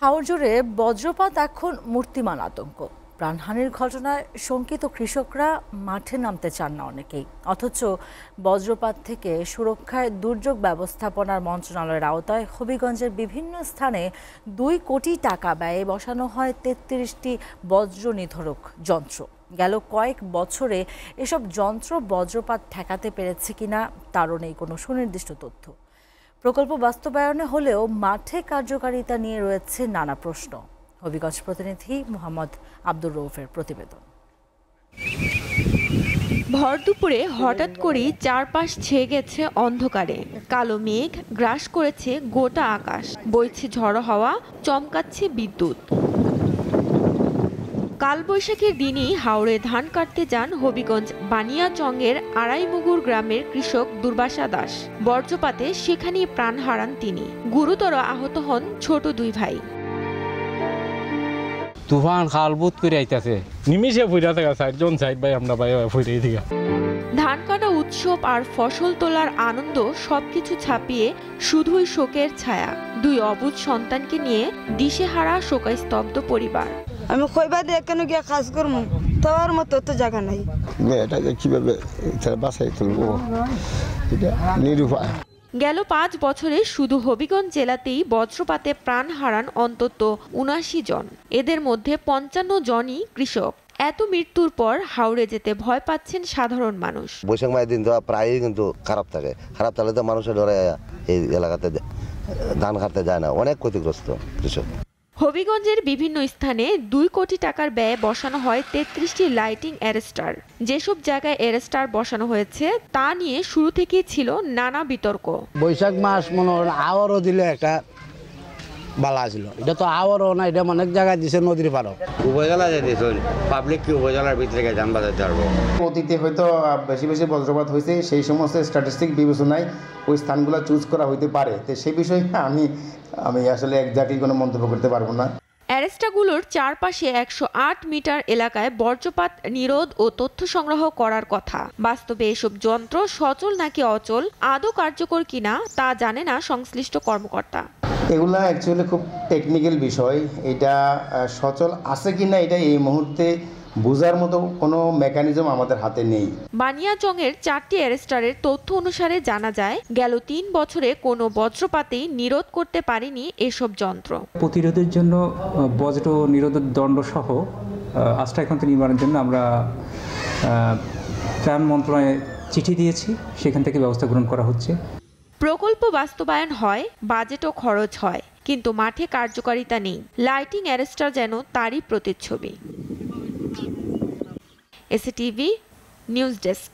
হাওড়জোড়ে বজ্রপাত এখন মূর্তিমান আতঙ্ক। প্রাণহানির ঘটনায় শঙ্কিত কৃষকরা মাঠে নামতে চান না অনেকেই, অথচ বজ্রপাত থেকে সুরক্ষায় দুর্যোগ ব্যবস্থাপনার মন্ত্রণালয়ের আওতায় হবিগঞ্জের বিভিন্ন স্থানে 2 কোটি টাকা ব্যয়ে বসানো হয় 33টি বজ্র নিধরক যন্ত্র। গেল কয়েক বছরে এসব যন্ত্র বজ্রপাত ঠেকাতে পেরেছে কিনা তারও নেই কোনো সুনির্দিষ্ট তথ্য। প্রকল্প বাস্তবায়নে হলেও মাঠে কার্যকারিতা নিয়ে রয়েছে নানা প্রশ্ন। হবিগঞ্জ প্রতিনিধি মোহাম্মদ আব্দুর রৌফের প্রতিবেদন। ভর দুপুরে হঠাৎ করেই চারপাশ ছেয়ে গেছে অন্ধকারে। কালো মেঘ গ্রাস করেছে গোটা আকাশ, বইছে ঝড়ো হাওয়া, চমকাচ্ছে বিদ্যুৎ। কালবৈশাখীর দিনই হাওড়ে ধান কাটতে যান হবিগঞ্জ বানিয়াচংয়ের আড়াইমুগুর গ্রামের কৃষক দুর্বাসা দাস। বজ্রপাতে সেখানেই প্রাণ হারান তিনি। গুরুতর আহত হন ছোট 2 ভাই। তুফান খালবুত করে আইতাছে, নিমিষে ফুইরা থাকা চারজন সাইড ভাই আমরা ভাই ফুইরাই দিগা। ধান কাটা উৎসব আর ফসল তোলার আনন্দ সবকিছু ছাপিয়ে শুধুই শোকের ছায়া। 2 অবুঝ সন্তানকে নিয়ে দিশেহারা শোকাস্তব্ধ পরিবার। আমি কইবা দিয়ে কেন গিয়ে কাজ করবো, তার মতো তো জায়গা নাই। মেয়েটাকে কিভাবে বাসায় তুলবো, এটা নিরুপায়। গেল 5 বছরে শুধু হবিগঞ্জ জেলাতেই বজ্রপাতে প্রাণ হারান অন্তত 79 জন। এদের মধ্যে 55 জনই কৃষক। এত মৃত্যুর পর হাওড়ে যেতে ভয় পাচ্ছেন সাধারণ মানুষ। বৈশাখ মাসের দিন তো প্রায়ই কিন্তু খারাপ থাকে। খারাপ থাকলে তো মানুষের ডরে এই এলাকাতে ধান কাটতে যায় না, অনেক ক্ষতিগ্রস্ত কৃষক। হবিগঞ্জের বিভিন্ন স্থানে 2 কোটি টাকার ব্যয়ে বসানো হয় 33টি লাইটিং অ্যারেস্টার। যেসব জায়গায় অ্যারেস্টার বসানো হয়েছে তা নিয়ে শুরু থেকেই ছিল নানা বিতর্ক। বৈশাখ মাস মনে হয় আওয়ারও দিলে একটা বালা ছিল, এটা তো আওয়ারও না, এটা অনেক জায়গায় দিছে নদীর পাড়ও। উপজেলা যেতে পাবলিক কি উপজেলার ভিতরে যান বাজাতে পারবো। অতীতে হয়তো বেশি বেশি বজ্রপাত হয়েছে, সেই সমস্ত স্ট্যাটিস্টিক বিবেচনায় ওই স্থানগুলো চুজ করা হইতে পারে। তো সেই বিষয়ে আমি আসলে একজাক্টলি কোনো মন্তব্য করতে পারবো না। অ্যারেস্টাগুলোর চারপাশে 108 মিটার এলাকায় বজ্রপাত নিরোধ ও তথ্য সংগ্রহ করার কথা। বাস্তবে এসব যন্ত্র সচল নাকি অচল, আদৌ কার্যকর কিনা তা জানে না সংশ্লিষ্ট কর্মকর্তা। এগুলা অ্যাকচুয়ালি খুব টেকনিক্যাল বিষয়। এটা সচল আছে কিনা এটা এই মুহূর্তে বোঝার মতো কোনো মেকানিজম আমাদের হাতে নেই। বানিয়াচংয়ের 4টি অ্যারেস্টারের তথ্য অনুসারে জানা যায় গেল 3 বছরে কোনো বজ্রপাতেই নিরোধ করতে পারেনি এসব যন্ত্র। প্রতিরোধের জন্য বজ্র নিরোধের দণ্ড সহ আশ্রয়কেন্দ্র নির্মাণের জন্য আমরা ত্রাণ মন্ত্রণালয়ে চিঠি দিয়েছি, সেখান থেকে ব্যবস্থা গ্রহণ করা হচ্ছে। প্রকল্প বাস্তবায়ন হয়, বাজেটও খরচ হয়, কিন্তু মাঠে কার্যকারিতা নেই। লাইটিং অ্যারেস্টার যেন তারই প্রতিচ্ছবি। SATV news desk.